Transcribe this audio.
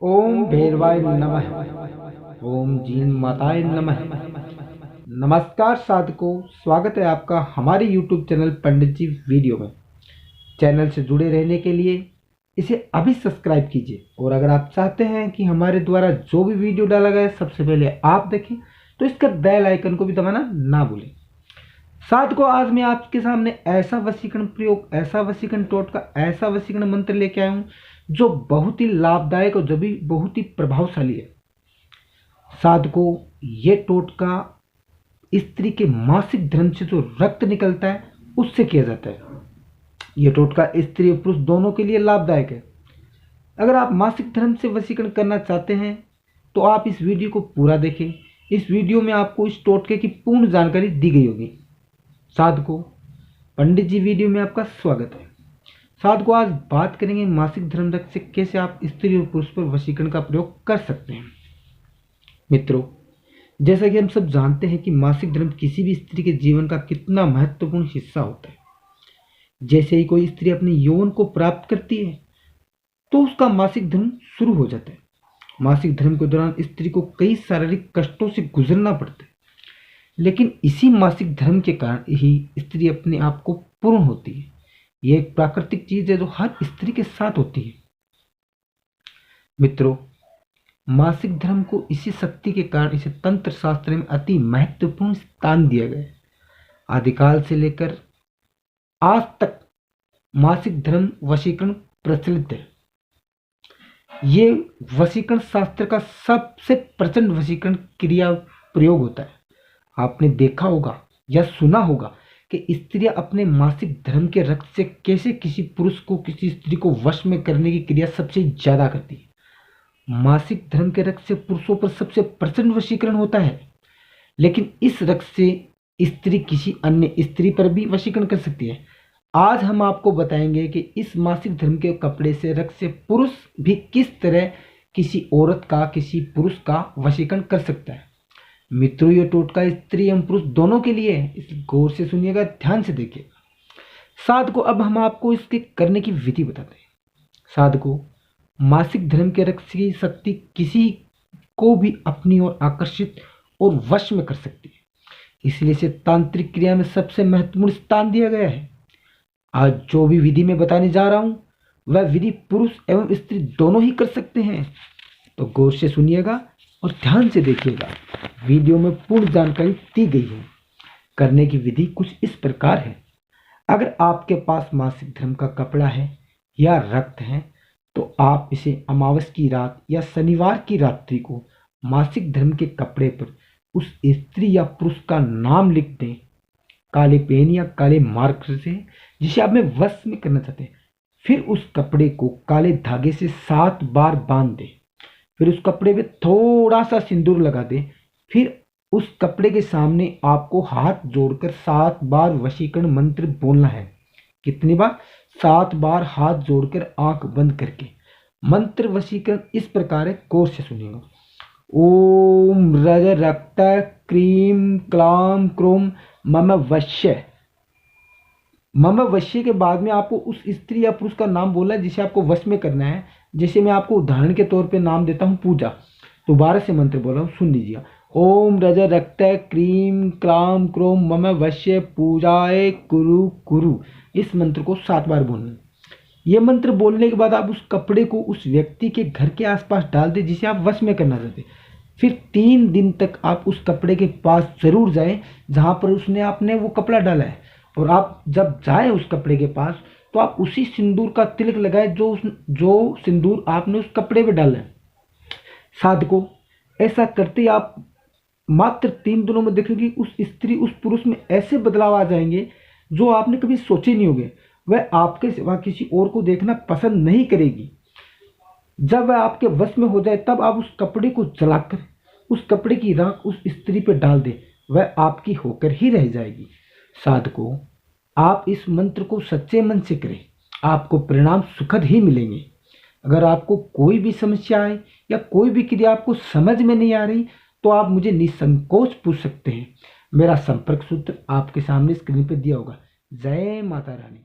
ओम भैरवाय नमः। ओम जीन माताय नमः। नमस्कार साधकों, स्वागत है आपका हमारे YouTube चैनल पंडित जी वीडियो में। चैनल से जुड़े रहने के लिए इसे अभी सब्सक्राइब कीजिए, और अगर आप चाहते हैं कि हमारे द्वारा जो भी वीडियो डाला गया सबसे पहले आप देखें तो इसका बेल आइकन को भी दबाना ना भूलें। साधकों, आज मैं आपके सामने ऐसा वशीकरण प्रयोग, ऐसा वशीकरण टोटका, ऐसा वशीकरण मंत्र लेके आया हूँ जो बहुत ही लाभदायक और जो भी बहुत ही प्रभावशाली है। साधकों, ये टोटका स्त्री के मासिक धर्म से जो रक्त निकलता है उससे किया जाता है। यह टोटका स्त्री और पुरुष दोनों के लिए लाभदायक है। अगर आप मासिक धर्म से वशीकरण करना चाहते हैं तो आप इस वीडियो को पूरा देखें। इस वीडियो में आपको इस टोटके की पूर्ण जानकारी दी गई होगी। साधकों, पंडित जी वीडियो में आपका स्वागत है। साधकों, आज बात करेंगे मासिक धर्म रक्त से कैसे आप स्त्री और पुरुष पर वशीकरण का प्रयोग कर सकते हैं। मित्रों, जैसा कि हम सब जानते हैं कि मासिक धर्म किसी भी स्त्री के जीवन का कितना महत्वपूर्ण हिस्सा होता है। जैसे ही कोई स्त्री अपने यौवन को प्राप्त करती है तो उसका मासिक धर्म शुरू हो जाता है। मासिक धर्म के दौरान स्त्री को कई शारीरिक कष्टों से गुजरना पड़ता है, लेकिन इसी मासिक धर्म के कारण ही स्त्री अपने आप को पूर्ण होती है। यह एक प्राकृतिक चीज है जो हर स्त्री के साथ होती है। मित्रों, मासिक धर्म को इसी शक्ति के कारण इसे तंत्र शास्त्र में अति महत्वपूर्ण स्थान दिया गया है। आदिकाल से लेकर आज तक मासिक धर्म वशीकरण प्रचलित है। ये वशीकरण शास्त्र का सबसे प्रचंड वशीकरण क्रिया प्रयोग होता है। आपने देखा होगा या सुना होगा कि स्त्रियां अपने मासिक धर्म के रक्त से कैसे किसी पुरुष को, किसी स्त्री को वश में करने की क्रिया सबसे ज्यादा करती है। मासिक धर्म के रक्त से पुरुषों पर सबसे प्रचंड वशीकरण होता है, लेकिन इस रक्त से स्त्री किसी अन्य स्त्री पर भी वशीकरण कर सकती है। आज हम आपको बताएंगे कि इस मासिक धर्म के कपड़े से, रक्त से पुरुष भी किस तरह किसी औरत का, किसी पुरुष का वशीकरण कर सकता है। मित्रों, ये टोटका स्त्री एवं पुरुष दोनों के लिए है, इस गौर से सुनिएगा, ध्यान से देखिएगा। साधकों, अब हम आपको इसके करने की विधि बताते हैं। साधकों, मासिक धर्म के रक्त की शक्ति किसी को भी अपनी ओर आकर्षित और वश में कर सकती है, इसलिए इसे तांत्रिक क्रिया में सबसे महत्वपूर्ण स्थान दिया गया है। आज जो भी विधि मैं बताने जा रहा हूं वह विधि पुरुष एवं स्त्री दोनों ही कर सकते हैं, तो गौर से सुनिएगा और ध्यान से देखिएगा। वीडियो में पूर्ण जानकारी दी गई है। करने की विधि कुछ इस प्रकार है। अगर आपके पास मासिक धर्म का कपड़ा है या रक्त है तो आप इसे अमावस की रात या शनिवार की रात्रि को मासिक धर्म के कपड़े पर उस स्त्री या पुरुष का नाम लिख दें, काले पेन या काले मार्कर से, जिसे आप में वश में करना चाहते हैं। फिर उस कपड़े को काले धागे से 7 बार बांध दें। फिर उस कपड़े पे थोड़ा सा सिंदूर लगा दें। फिर उस कपड़े के सामने आपको हाथ जोड़कर 7 बार वशीकरण मंत्र बोलना है। कितनी बार? 7 बार हाथ जोड़कर आंख बंद करके। मंत्र वशीकरण इस प्रकार है, गौर से सुनिएगा। ओम रज रक्त क्रीम क्लाम क्रोम मम वश्य। मम वश्य के बाद में आपको उस स्त्री या पुरुष का नाम बोलना है जिसे आपको वश में करना है। जैसे मैं आपको उदाहरण के तौर पे नाम देता हूँ पूजा, दोबारा से मंत्र बोल रहा हूँ, सुन लीजिए। ओम रज रक्त क्रीम क्लाम क्रोम मम वश्य पूजाए कुरु कुरु। इस मंत्र को 7 बार बोलना है। ये मंत्र बोलने के बाद आप उस कपड़े को उस व्यक्ति के घर के आसपास डाल दें जिसे आप वश में करना चाहते हैं। फिर 3 दिन तक आप उस कपड़े के पास जरूर जाएं जहां पर उसने आपने वो कपड़ा डाला है, और आप जब जाएं उस कपड़े के पास तो आप उसी सिंदूर का तिलक लगाएं जो सिंदूर आपने उस कपड़े पे डाला है। साधकों, ऐसा करते ही आप मात्र 3 दिनों में देखेंगे उस स्त्री, उस पुरुष में ऐसे बदलाव आ जाएंगे जो आपने कभी सोचे नहीं होंगे। वह आपके सिवा किसी और को देखना पसंद नहीं करेगी। जब वह आपके वश में हो जाए तब आप उस कपड़े को जलाकर उस कपड़े की राख उस स्त्री पर डाल दें, वह आपकी होकर ही रह जाएगी। साधकों, आप इस मंत्र को सच्चे मन से करें, आपको परिणाम सुखद ही मिलेंगे। अगर आपको कोई भी समस्या आए या कोई भी क्रिया आपको समझ में नहीं आ रही तो आप मुझे निसंकोच पूछ सकते हैं। मेरा संपर्क सूत्र आपके सामने स्क्रीन पर दिया होगा। जय माता रानी।